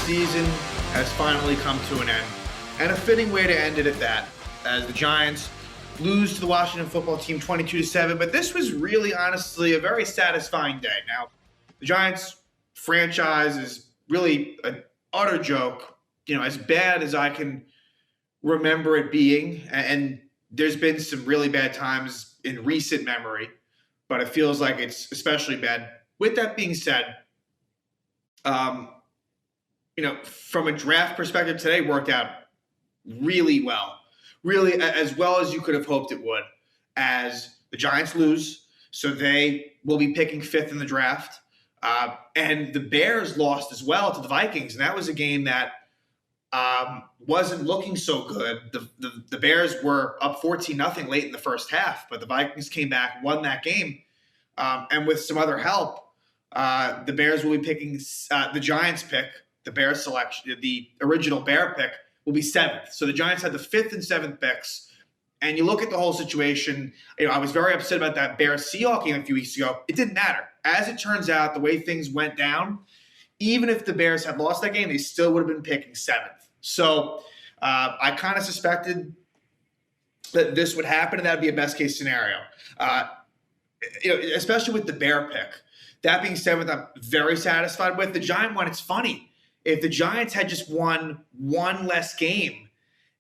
season has finally come to an end, and a fitting way to end it at that, as the Giants lose to the Washington football team 22-7. But this was really, honestly, a very satisfying day. Now, the Giants franchise is really an utter joke, as bad as I can remember it being. And there's been some really bad times in recent memory, but it feels like it's especially bad. With that being said, from a draft perspective, today worked out really well. Really as well as you could have hoped it would, as the Giants lose. So they will be picking fifth in the draft. And the Bears lost as well to the Vikings. And that was a game that wasn't looking so good. The Bears were up 14-0 late in the first half, but the Vikings came back, won that game. And with some other help, the Bears will be picking the Giants pick, the Bears selection, the original Bear pick will be seventh. So the Giants had the fifth and seventh picks. And you look at the whole situation, I was very upset about that Bears-Seahawks game a few weeks ago. It didn't matter. As it turns out, the way things went down, even if the Bears had lost that game, they still would have been picking seventh. So I kind of suspected that this would happen, and that would be a best-case scenario. Especially with the Bear pick. That being seventh, I'm very satisfied with. The Giant one, it's funny. If the Giants had just won one less game,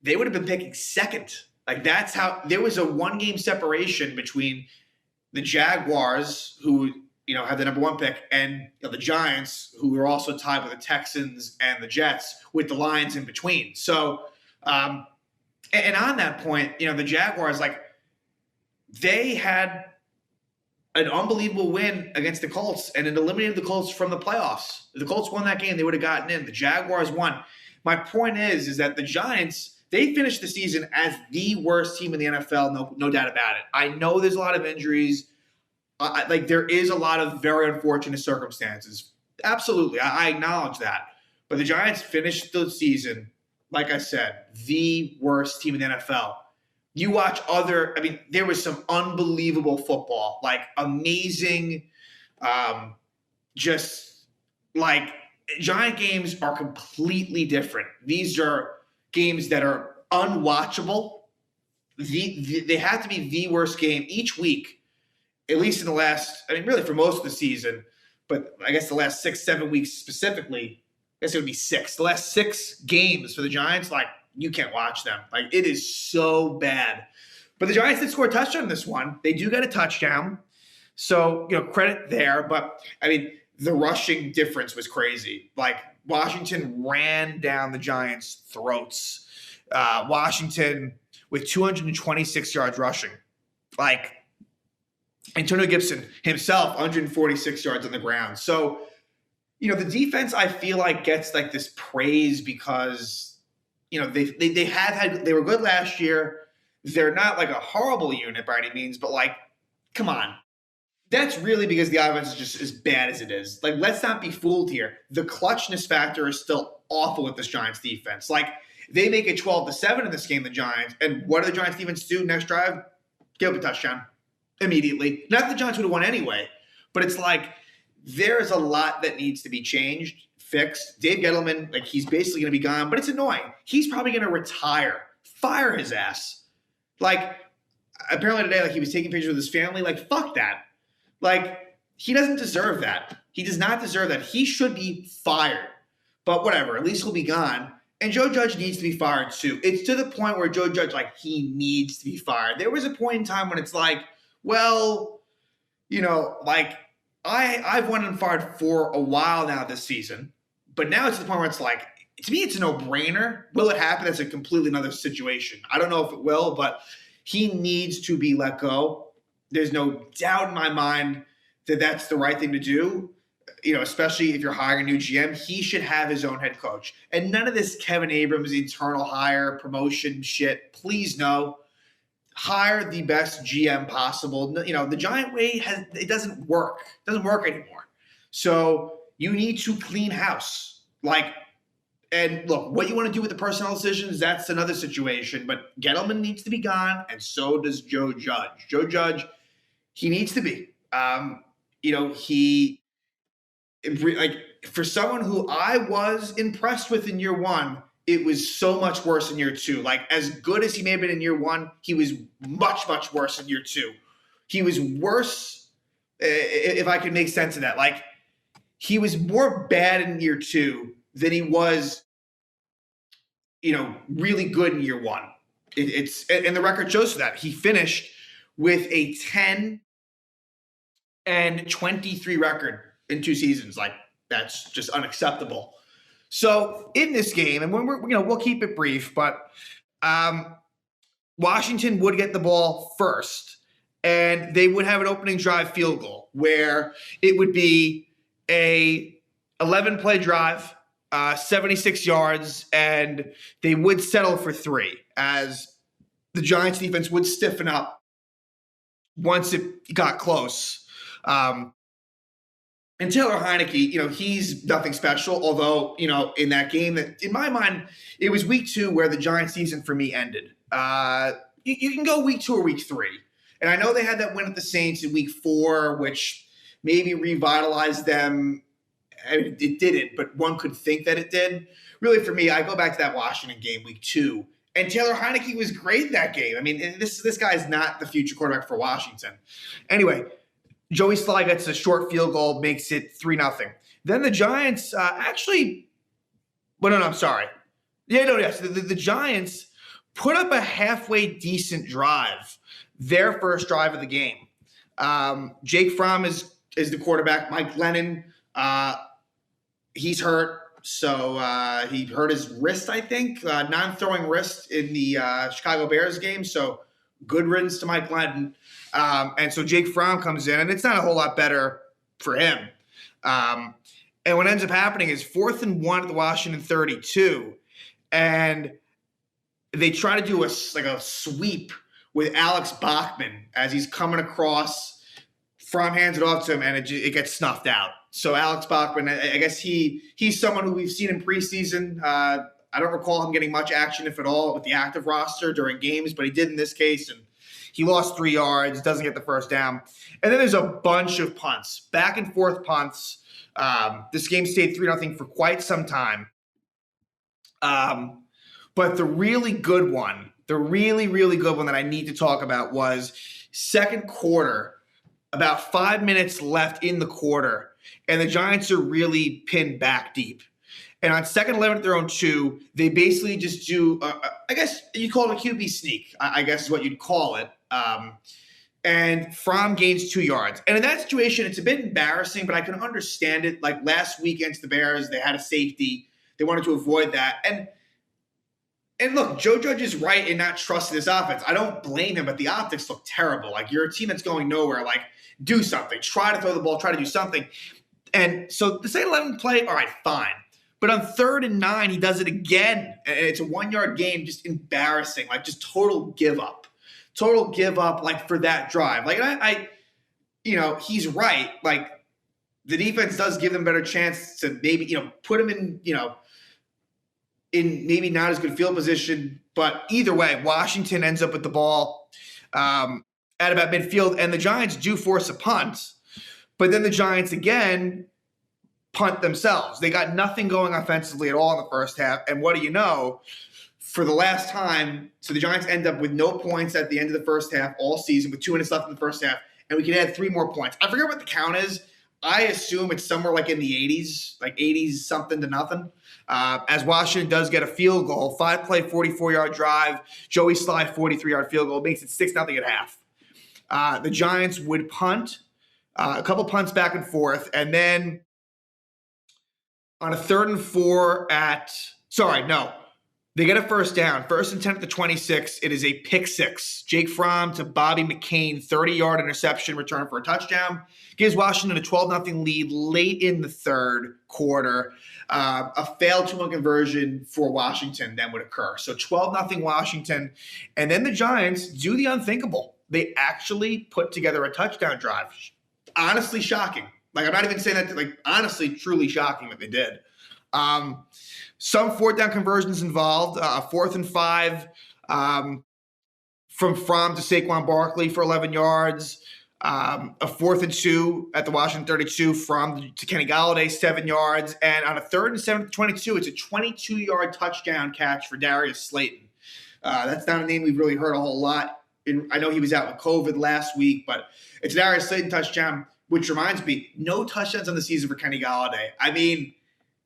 they would have been picking second. Like, that's how – there was a one-game separation between the Jaguars, who, had the number one pick, and the Giants, who were also tied with the Texans and the Jets, with the Lions in between. So, and on that point, the Jaguars, they had an unbelievable win against the Colts, and it eliminated the Colts from the playoffs. If the Colts won that game, they would have gotten in. The Jaguars won. My point is that the Giants – they finished the season as the worst team in the NFL, no doubt about it. I know there's a lot of injuries. There is a lot of very unfortunate circumstances. Absolutely. I acknowledge that. But the Giants finished the season, like I said, the worst team in the NFL. You watch there was some unbelievable football, amazing, Giant games are completely different. These are games that are unwatchable. They have to be the worst game each week, at least in the last, really for most of the season, but I guess the last 6-7 weeks specifically, I guess it would be 6. The last 6 games for the Giants, you can't watch them. It is so bad. But the Giants did score a touchdown in this one. They do get a touchdown. So, credit there. But, the rushing difference was crazy. Washington ran down the Giants' throats. Washington with 226 yards rushing. Antonio Gibson himself, 146 yards on the ground. So, the defense, I feel gets this praise because, they were good last year. They're not a horrible unit by any means, but come on. That's really because the offense is just as bad as it is. Let's not be fooled here. The clutchness factor is still awful with this Giants defense. They make it 12-7 in this game, the Giants. And what do the Giants defense do next drive? Give up a touchdown immediately. Not that the Giants would have won anyway, but it's there's a lot that needs to be changed, fixed. Dave Gettleman, he's basically going to be gone, but it's annoying. He's probably going to retire. Fire his ass. Apparently today, he was taking pictures with his family. Fuck that. He doesn't deserve that. He does not deserve that. He should be fired. But whatever, at least he'll be gone. And Joe Judge needs to be fired too. It's to the point where Joe Judge, he needs to be fired. There was a point in time when it's I've wanted him fired for a while now this season. But now it's to the point where it's to me, it's a no-brainer. Will it happen? That's a completely another situation. I don't know if it will, but he needs to be let go. There's no doubt in my mind that that's the right thing to do, especially if you're hiring a new GM. He should have his own head coach. And none of this Kevin Abrams internal hire, promotion shit. Please no. Hire the best GM possible. The Giant way it doesn't work. It doesn't work anymore. So you need to clean house. And look, what you want to do with the personnel decisions, that's another situation. But Gettleman needs to be gone, and so does Joe Judge. Joe Judge, he needs to be. for someone who I was impressed with in year one, it was so much worse in year two. Like, as good as he may have been in year one, he was much, much worse in year two. He was worse, if I can make sense of that. Like, he was more bad in year two than he was, really good in year one. And the record shows that. He finished with a 10-23 record in 2 seasons. Like, that's just unacceptable. So in this game, and when we'll keep it brief, but Washington would get the ball first, and they would have an opening drive field goal where it would be a 11-play drive, 76 yards, and they would settle for 3 as the Giants defense would stiffen up once it got close. And Taylor Heineke, he's nothing special, although, in that game that, in my mind, it was week 2 where the Giants season for me ended. You can go week 2 or week 3. And I know they had that win at the Saints in week 4, which maybe revitalized them. It didn't, but one could think that it did. Really, for me, I go back to that Washington game, week 2. And Taylor Heineke was great that game. I mean, this guy is not the future quarterback for Washington. Anyway, Joey Sly gets a short field goal, makes it 3-0. Then the Giants the Giants put up a halfway decent drive, their first drive of the game. Jake Fromm is the quarterback. Mike Glennon, he's hurt. So he hurt his wrist, I think, non-throwing wrist in the Chicago Bears game. So good riddance to Mike Glennon. And so Jake Fromm comes in, and it's not a whole lot better for him. And what ends up happening is 4th and 1 at the Washington 32. And they try to do a sweep with Alex Bachman as he's coming across. Fromm hands it off to him, and it gets snuffed out. So Alex Bachman, I guess he's someone who we've seen in preseason. I don't recall him getting much action, if at all, with the active roster during games, but he did in this case, and he lost 3 yards, doesn't get the first down. And then there's a bunch of punts, back and forth punts. This game stayed 3-0 for quite some time. But the really good one, the really, really good one that I need to talk about was second quarter, about 5 minutes left in the quarter, and the Giants are really pinned back deep. And on second 11 at their own 2, they basically just do, I guess you call it a QB sneak, I guess is what you'd call it. And Fromm gains 2 yards. And in that situation, it's a bit embarrassing, but I can understand it. Like last week against the Bears, they had a safety. They wanted to avoid that. And look, Joe Judge is right in not trusting this offense. I don't blame him, but the optics look terrible. Like, you're a team that's going nowhere. Like, do something. Try to throw the ball. Try to do something. And so the second 11 play, all right, fine. But on 3rd and 9, he does it again. And it's a 1-yard game, just embarrassing. Like, just total give up. Total give up, like, for that drive. Like, I he's right. Like, the defense does give them a better chance to maybe, put him in, in maybe not as good field position. But either way, Washington ends up with the ball at about midfield, and the Giants do force a punt. But then the Giants, again, punt themselves. They got nothing going offensively at all in the first half. And what do you know? For the last time, so the Giants end up with no points at the end of the first half all season, with 2 minutes left in the first half, and we can add 3 more points. I forget what the count is. I assume it's somewhere like in the 80s, like 80s something to nothing. As Washington does get a field goal, 5-play, 44-yard drive, Joey Sly, 43-yard field goal, makes it 6-0 at half. The Giants would punt, a couple punts back and forth, and then on a 3rd and 4 they get a first down. 1st and 10 at the 26. It is a pick 6. Jake Fromm to Bobby McCain, 30-yard interception return for a touchdown. Gives Washington a 12-0 lead late in the 3rd quarter. A failed 2-point conversion for Washington then would occur. So 12-0 Washington. And then the Giants do the unthinkable. They actually put together a touchdown drive. Honestly shocking. Like, I'm not even saying that, like, honestly, truly shocking that they did. Some 4th down conversions involved. 4th and 5 from Fromm to Saquon Barkley for 11 yards. A 4th and 2 at the Washington 32 to Kenny Golladay, 7 yards. And on a 3rd and 7 22, it's a 22-yard touchdown catch for Darius Slayton. That's not a name we've really heard a whole lot. I know he was out with COVID last week, but it's a Darius Slayton touchdown, which reminds me, no touchdowns on the season for Kenny Golladay. I mean,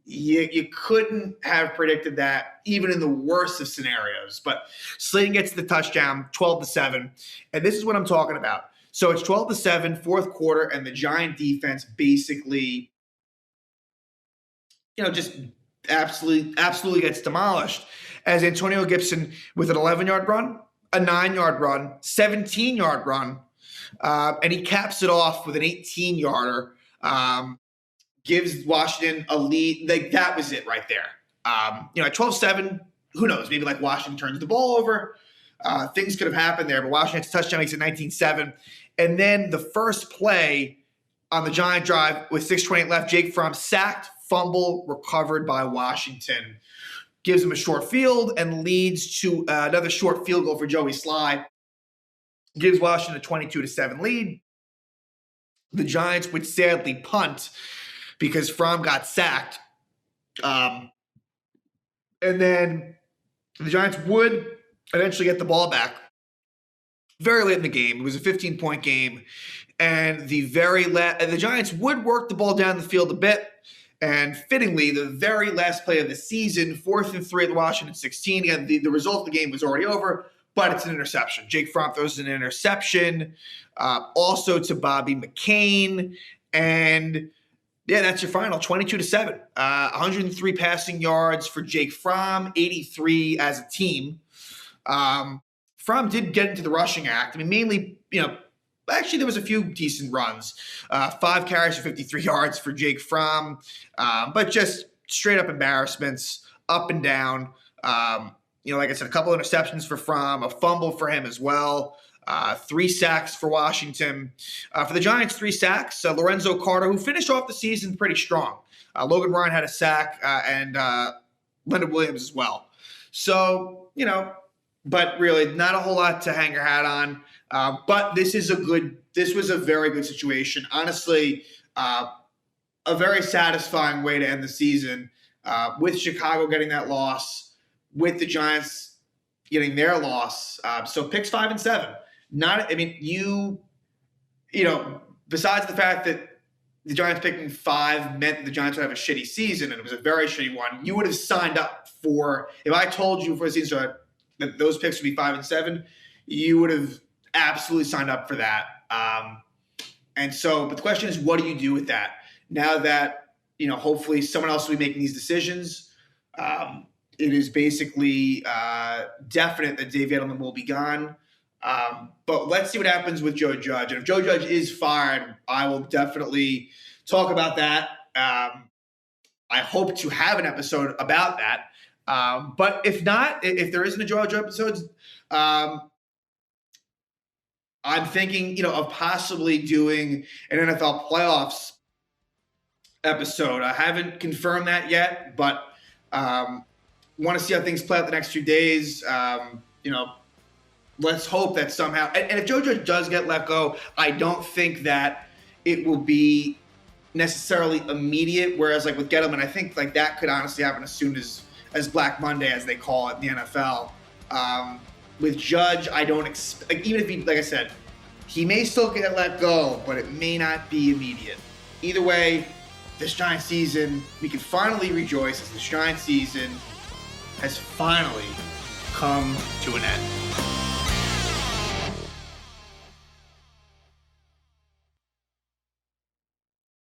you couldn't have predicted that even in the worst of scenarios. But Slayton gets the touchdown, 12-7. And this is what I'm talking about. So it's 12-7, fourth quarter, and the Giant defense basically, just absolutely gets demolished as Antonio Gibson with an 11-yard run, a 9-yard run, 17-yard run, and he caps it off with an 18-yarder, gives Washington a lead. Like, that was it right there. At 12-7, who knows? Maybe like Washington turns the ball over. Things could have happened there, but Washington's touchdown makes it 19-7. And then the first play on the Giant drive with 6:28 left, Jake Fromm sacked, fumble, recovered by Washington. Gives him a short field and leads to another short field goal for Joey Sly. Gives Washington a 22-7 lead. The Giants would sadly punt because Fromm got sacked. And then the Giants would eventually get the ball back very late in the game. It was a 15-point game. And the Giants would work the ball down the field a bit. And fittingly, the very last play of the season, 4th and 3 at the Washington 16. Again, the result of the game was already over, but it's an interception. Jake Fromm throws an interception, also to Bobby McCain. And yeah, that's your final, 22-7. 103 passing yards for Jake Fromm, 83 as a team. Fromm did get into the rushing act. I mean, mainly, actually there was a few decent runs. 5 carries for 53 yards for Jake Fromm, but just straight up embarrassments, up and down. Like I said, a couple of interceptions for Fromm, a fumble for him as well. 3 sacks for Washington. For the Giants, 3 sacks. Lorenzo Carter, who finished off the season pretty strong. Logan Ryan had a sack, and Leonard Williams as well. So, but really not a whole lot to hang your hat on. But this was a very good situation. Honestly, a very satisfying way to end the season, with Chicago getting that loss, with the Giants getting their loss. So picks 5 and 7. Besides the fact that the Giants picking 5 meant that the Giants would have a shitty season, and it was a very shitty one, you would have signed up for, if I told you before the season started that those picks would be 5 and 7, you would have absolutely signed up for that. But the question is, what do you do with that? Now that, hopefully someone else will be making these decisions, it is basically definite that Dave Gettleman will be gone. But let's see what happens with Joe Judge. And if Joe Judge is fired, I will definitely talk about that. I hope to have an episode about that. But if not, if there isn't a Joe Judge episode, I'm thinking, of possibly doing an NFL playoffs episode. I haven't confirmed that yet, but want to see how things play out the next few days. Let's hope that somehow, and if Joe Judge does get let go, I don't think that it will be necessarily immediate. Whereas like with Gettleman, I think like that could honestly happen as soon as Black Monday, as they call it in the NFL. With Judge, I don't expect, even if he, like I said, he may still get let go, but it may not be immediate. Either way, this Giant season, we can finally rejoice as this Giant season has finally come to an end.